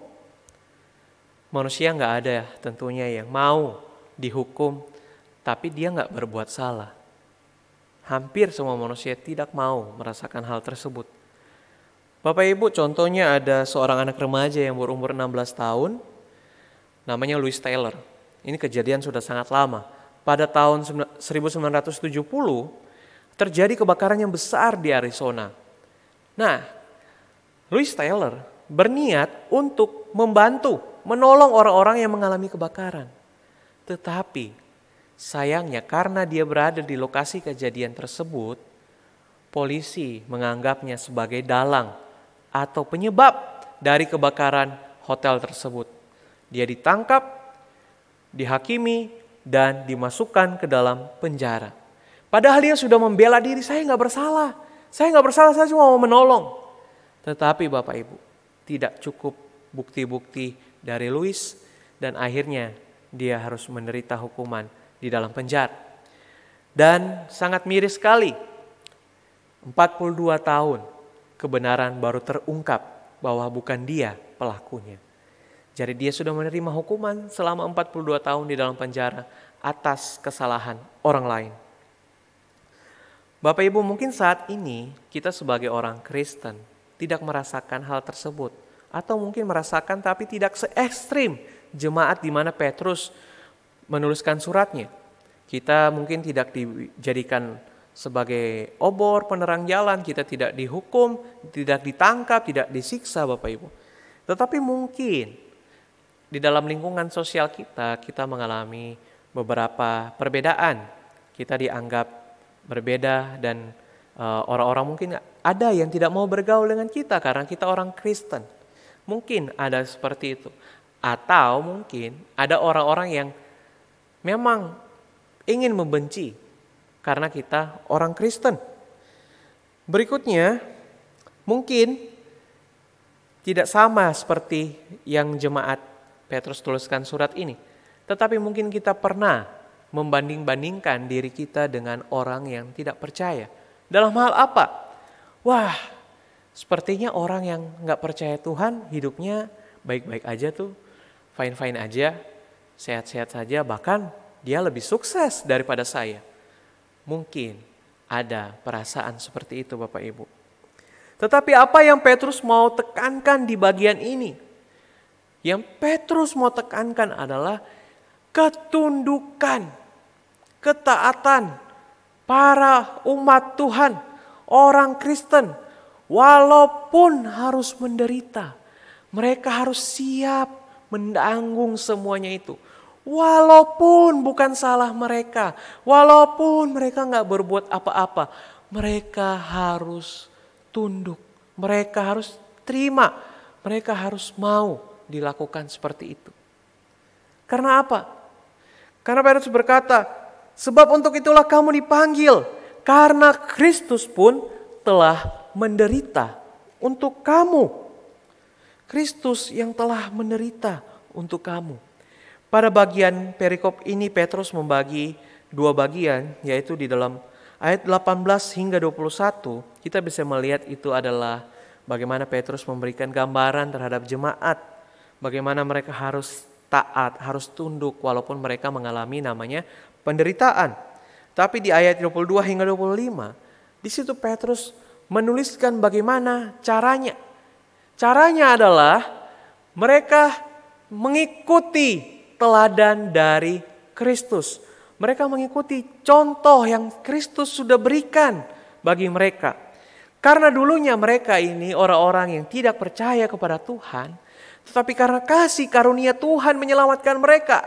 A: Manusia nggak ada tentunya yang mau dihukum, tapi dia nggak berbuat salah. Hampir semua manusia tidak mau merasakan hal tersebut. Bapak Ibu, contohnya ada seorang anak remaja yang berumur 16 tahun, namanya Louis Taylor. Ini kejadian sudah sangat lama. Pada tahun 1970, terjadi kebakaran yang besar di Arizona. Nah, Louis Taylor berniat untuk membantu, menolong orang-orang yang mengalami kebakaran. Tetapi sayangnya karena dia berada di lokasi kejadian tersebut, polisi menganggapnya sebagai dalang atau penyebab dari kebakaran hotel tersebut. Dia ditangkap, dihakimi, dan dimasukkan ke dalam penjara. Padahal dia sudah membela diri, saya nggak bersalah, saya cuma mau menolong. Tetapi Bapak Ibu, tidak cukup bukti-bukti dari Louis, dan akhirnya dia harus menderita hukuman di dalam penjara. Dan sangat miris sekali, 42 tahun kebenaran baru terungkap bahwa bukan dia pelakunya. Jadi dia sudah menerima hukuman selama 42 tahun di dalam penjara atas kesalahan orang lain. Bapak Ibu, mungkin saat ini kita sebagai orang Kristen tidak merasakan hal tersebut. Atau mungkin merasakan tapi tidak se-ekstrim jemaat di mana Petrus menuliskan suratnya. Kita mungkin tidak dijadikan sebagai obor, penerang jalan, kita tidak dihukum, tidak ditangkap, tidak disiksa Bapak Ibu. Tetapi mungkin di dalam lingkungan sosial kita mengalami beberapa perbedaan. Kita dianggap berbeda dan orang-orang mungkin ada yang tidak mau bergaul dengan kita karena kita orang Kristen. Mungkin ada seperti itu. Atau mungkin ada orang-orang yang memang ingin membenci karena kita orang Kristen. Berikutnya, mungkin tidak sama seperti yang jemaat Petrus tuliskan surat ini. Tetapi mungkin kita pernah membanding-bandingkan diri kita dengan orang yang tidak percaya. Dalam hal apa? Wah, sepertinya orang yang gak percaya Tuhan hidupnya baik-baik aja tuh. Fine-fine aja, sehat-sehat saja, bahkan dia lebih sukses daripada saya. Mungkin ada perasaan seperti itu Bapak Ibu. Tetapi apa yang Petrus mau tekankan di bagian ini? Yang Petrus mau tekankan adalah ketundukan, ketaatan para umat Tuhan, orang Kristen, walaupun harus menderita, mereka harus siap menanggung semuanya itu. Walaupun bukan salah mereka, walaupun mereka gak berbuat apa-apa, mereka harus tunduk, mereka harus terima, mereka harus mau dilakukan seperti itu. Karena apa? Karena Petrus berkata, sebab untuk itulah kamu dipanggil, karena Kristus pun telah menderita untuk kamu. Kristus yang telah menderita untuk kamu. Pada bagian perikop ini Petrus membagi dua bagian, yaitu di dalam ayat 18 hingga 21, kita bisa melihat itu adalah bagaimana Petrus memberikan gambaran terhadap jemaat, bagaimana mereka harus taat, harus tunduk walaupun mereka mengalami namanya penderitaan. Tapi di ayat 22 hingga 25, di situ Petrus menuliskan bagaimana caranya. Caranya adalah mereka mengikuti teladan dari Kristus. Mereka mengikuti contoh yang Kristus sudah berikan bagi mereka. Karena dulunya mereka ini orang-orang yang tidak percaya kepada Tuhan, tetapi karena kasih karunia Tuhan menyelamatkan mereka.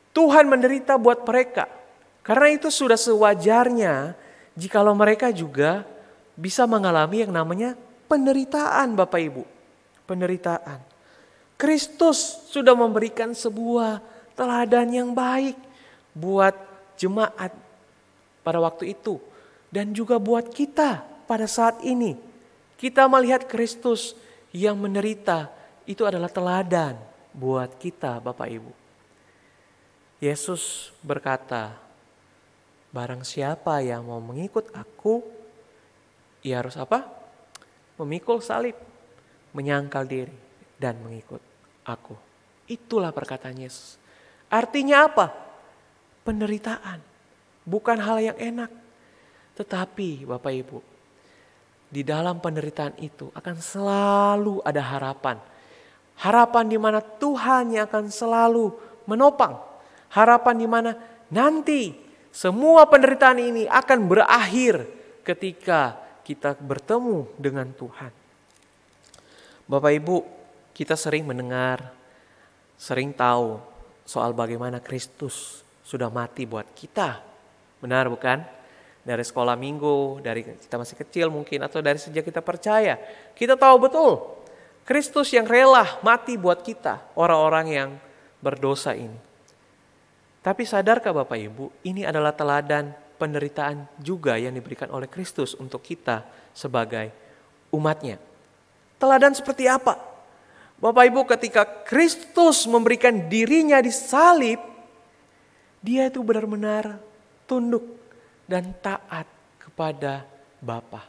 A: Tuhan menderita buat mereka. Karena itu sudah sewajarnya jikalau mereka juga bisa mengalami yang namanya penderitaan, Bapak Ibu. Penderitaan. Kristus sudah memberikan sebuah teladan yang baik buat jemaat pada waktu itu. Dan juga buat kita pada saat ini. Kita melihat Kristus yang menderita, itu adalah teladan buat kita, Bapak Ibu. Yesus berkata, barang siapa yang mau mengikut aku, ia harus apa? Memikul salib, menyangkal diri, dan mengikut aku. Itulah perkataan Yesus. Artinya apa? Penderitaan. Bukan hal yang enak. Tetapi Bapak Ibu, di dalam penderitaan itu akan selalu ada harapan. Harapan di mana Tuhan yang akan selalu menopang. Harapan di mana nanti semua penderitaan ini akan berakhir ketika kita bertemu dengan Tuhan. Bapak Ibu, kita sering mendengar, sering tahu soal bagaimana Kristus sudah mati buat kita. Benar bukan? Dari sekolah minggu, dari kita masih kecil mungkin, atau dari sejak kita percaya. Kita tahu betul, Kristus yang rela mati buat kita, orang-orang yang berdosa ini. Tapi sadarkah Bapak Ibu, ini adalah teladan penderitaan juga yang diberikan oleh Kristus untuk kita sebagai umatnya. Teladan seperti apa? Bapak Ibu, ketika Kristus memberikan dirinya disalib, dia itu benar-benar tunduk dan taat kepada Bapa.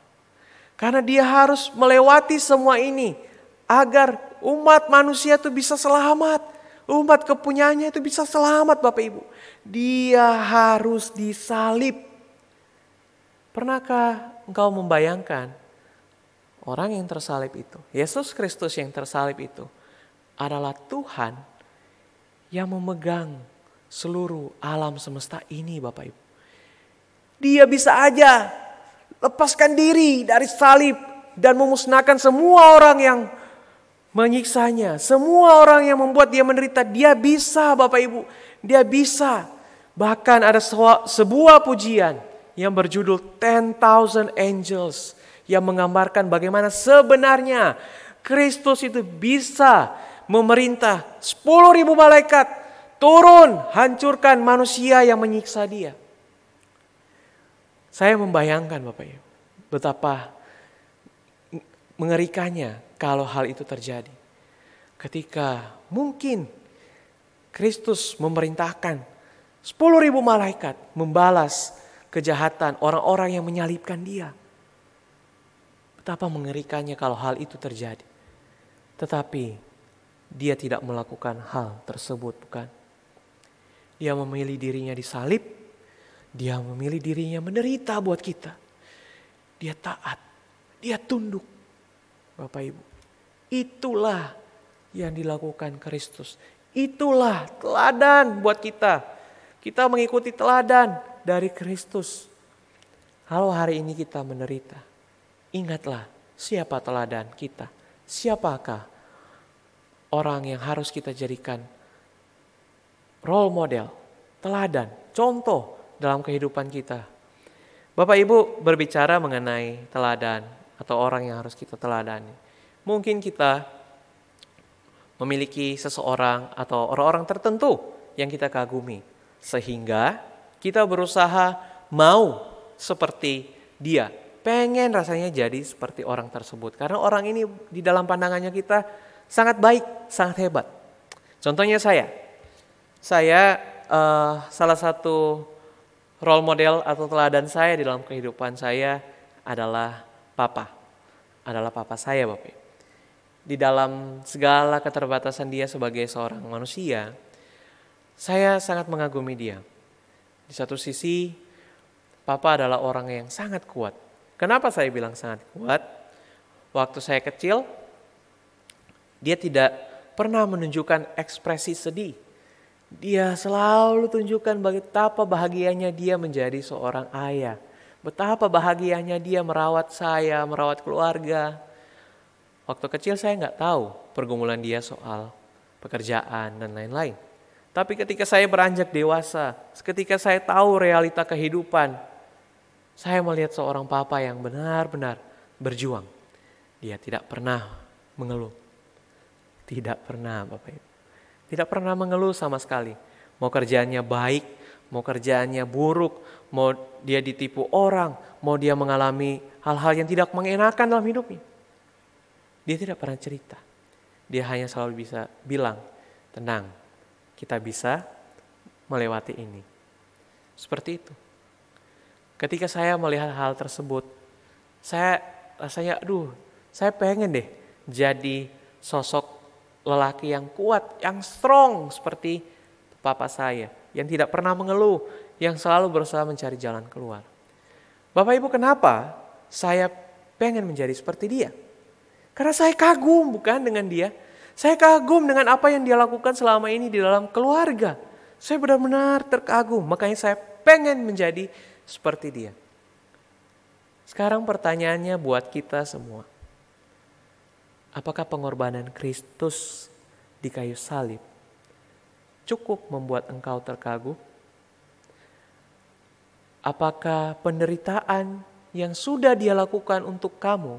A: Karena dia harus melewati semua ini agar umat manusia itu bisa selamat. Umat kepunyaannya itu bisa selamat, Bapak Ibu. Dia harus disalib. Pernahkah engkau membayangkan orang yang tersalib itu, Yesus Kristus yang tersalib itu adalah Tuhan yang memegang seluruh alam semesta ini, Bapak Ibu. Dia bisa aja lepaskan diri dari salib dan memusnahkan semua orang yang menyiksanya, semua orang yang membuat dia menderita. Dia bisa, Bapak Ibu, dia bisa. Bahkan ada sebuah pujian yang berjudul 10,000 Angels yang menggambarkan bagaimana sebenarnya Kristus itu bisa memerintah 10,000 malaikat turun hancurkan manusia yang menyiksa dia. Saya membayangkan Bapak Ibu, betapa mengerikannya kalau hal itu terjadi. Ketika mungkin Kristus memerintahkan 10,000 malaikat membalas kejahatan orang-orang yang menyalibkan dia. Betapa mengerikannya kalau hal itu terjadi. Tetapi dia tidak melakukan hal tersebut, bukan? Dia memilih dirinya disalib. Dia memilih dirinya menderita buat kita. Dia taat. Dia tunduk. Bapak Ibu. Itulah yang dilakukan Kristus. Itulah teladan buat kita. Kita mengikuti teladan dari Kristus. Kalau hari ini kita menderita, ingatlah siapa teladan kita. Siapakah orang yang harus kita jadikan role model, teladan, contoh dalam kehidupan kita. Bapak Ibu berbicara mengenai teladan atau orang yang harus kita teladani. Mungkin kita memiliki seseorang atau orang-orang tertentu yang kita kagumi. Sehingga kita berusaha mau seperti dia. Pengen rasanya jadi seperti orang tersebut. Karena orang ini di dalam pandangannya kita sangat baik, sangat hebat. Contohnya saya.
B: Saya salah satu role model atau teladan saya di dalam kehidupan saya adalah papa. Adalah papa saya, Bapak. Di dalam segala keterbatasan dia sebagai seorang manusia, saya sangat mengagumi dia. Di satu sisi, papa adalah orang yang sangat kuat. Kenapa saya bilang sangat kuat? Waktu saya kecil, dia tidak pernah menunjukkan ekspresi sedih. Dia selalu tunjukkan betapa bahagianya dia menjadi seorang ayah. Betapa bahagianya dia merawat saya, merawat keluarga. Waktu kecil saya nggak tahu pergumulan dia soal pekerjaan dan lain-lain. Tapi ketika saya beranjak dewasa, ketika saya tahu realita kehidupan, saya melihat seorang papa yang benar-benar berjuang. Dia tidak pernah mengeluh. Tidak pernah, Bapak Ibu. Tidak pernah mengeluh sama sekali. Mau kerjaannya baik, mau kerjaannya buruk, mau dia ditipu orang, mau dia mengalami hal-hal yang tidak mengenakan dalam hidupnya. Dia tidak pernah cerita. Dia hanya selalu bisa bilang, tenang, kita bisa melewati ini. Seperti itu. Ketika saya melihat hal tersebut, saya rasanya, saya pengen deh jadi sosok lelaki yang kuat, yang strong seperti papa saya, yang tidak pernah mengeluh, yang selalu berusaha mencari jalan keluar. Bapak Ibu, kenapa saya pengen menjadi seperti dia? Karena saya kagum bukan dengan dia. Saya kagum dengan apa yang dia lakukan selama ini di dalam keluarga. Saya benar-benar terkagum, makanya saya pengen menjadi seperti dia. Sekarang pertanyaannya buat kita semua. Apakah pengorbanan Kristus di kayu salib cukup membuat engkau terkagum? Apakah penderitaan yang sudah dia lakukan untuk kamu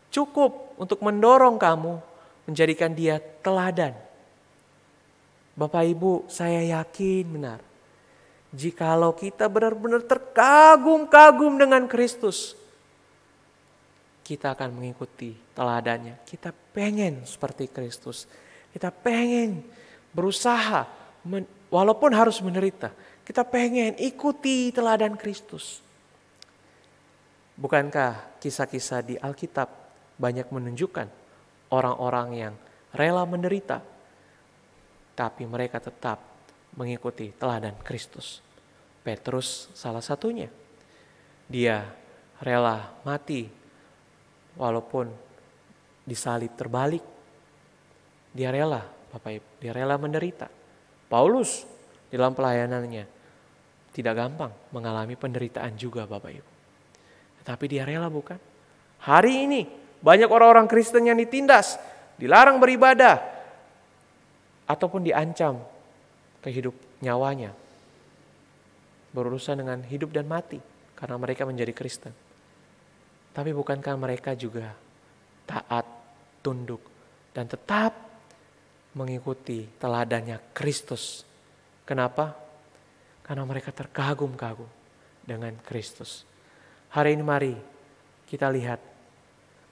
B: cukup untuk mendorong kamu menjadikan dia teladan? Bapak Ibu, saya yakin benar. Jikalau kita benar-benar terkagum-kagum dengan Kristus, kita akan mengikuti teladannya. Kita pengen seperti Kristus. Kita pengen berusaha, walaupun harus menderita. Kita pengen ikuti teladan Kristus. Bukankah kisah-kisah di Alkitab banyak menunjukkan orang-orang yang rela menderita, tapi mereka tetap mengikuti teladan Kristus. Petrus salah satunya. Dia rela mati walaupun disalib terbalik. Dia rela, Bapak Ibu, dia rela menderita. Paulus dalam pelayanannya tidak gampang mengalami penderitaan juga, Bapak Ibu. Tapi dia rela, bukan? Hari ini banyak orang-orang Kristen yang ditindas, dilarang beribadah, ataupun diancam kehidup nyawanya, berurusan dengan hidup dan mati karena mereka menjadi Kristen. Tapi bukankah mereka juga taat, tunduk, dan tetap mengikuti teladannya Kristus? Kenapa? Karena mereka terkagum-kagum dengan Kristus. Hari ini mari kita lihat,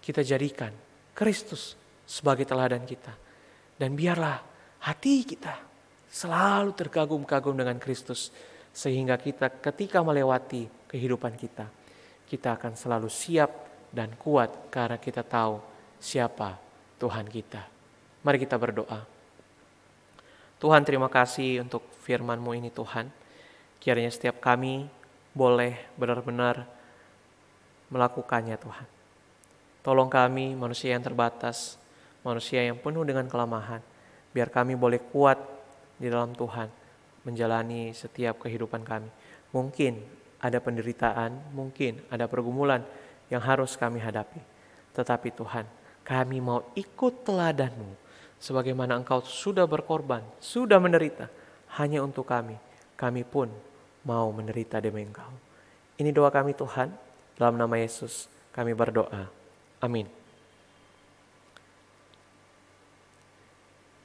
B: kita jadikan Kristus sebagai teladan kita. Dan biarlah hati kita selalu terkagum-kagum dengan Kristus. Sehingga kita ketika melewati kehidupan kita, kita akan selalu siap dan kuat karena kita tahu siapa Tuhan kita. Mari kita berdoa. Tuhan, terima kasih untuk firman-Mu ini, Tuhan. Kiranya setiap kami boleh benar-benar melakukannya, Tuhan. Tolong kami, manusia yang terbatas, manusia yang penuh dengan kelemahan, biar kami boleh kuat di dalam Tuhan, menjalani setiap kehidupan kami. Mungkin ada penderitaan, mungkin ada pergumulan yang harus kami hadapi. Tetapi Tuhan, kami mau ikut teladan-Mu. Sebagaimana Engkau sudah berkorban, sudah menderita hanya untuk kami. Kami pun mau menderita demi Engkau. Ini doa kami, Tuhan. Dalam nama Yesus kami berdoa. Amin.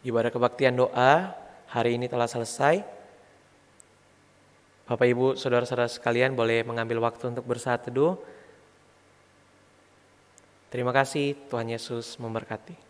B: Ibadah kebaktian doa hari ini telah selesai. Bapak, Ibu, saudara-saudara sekalian boleh mengambil waktu untuk bersaat teduh. Terima kasih, Tuhan Yesus memberkati.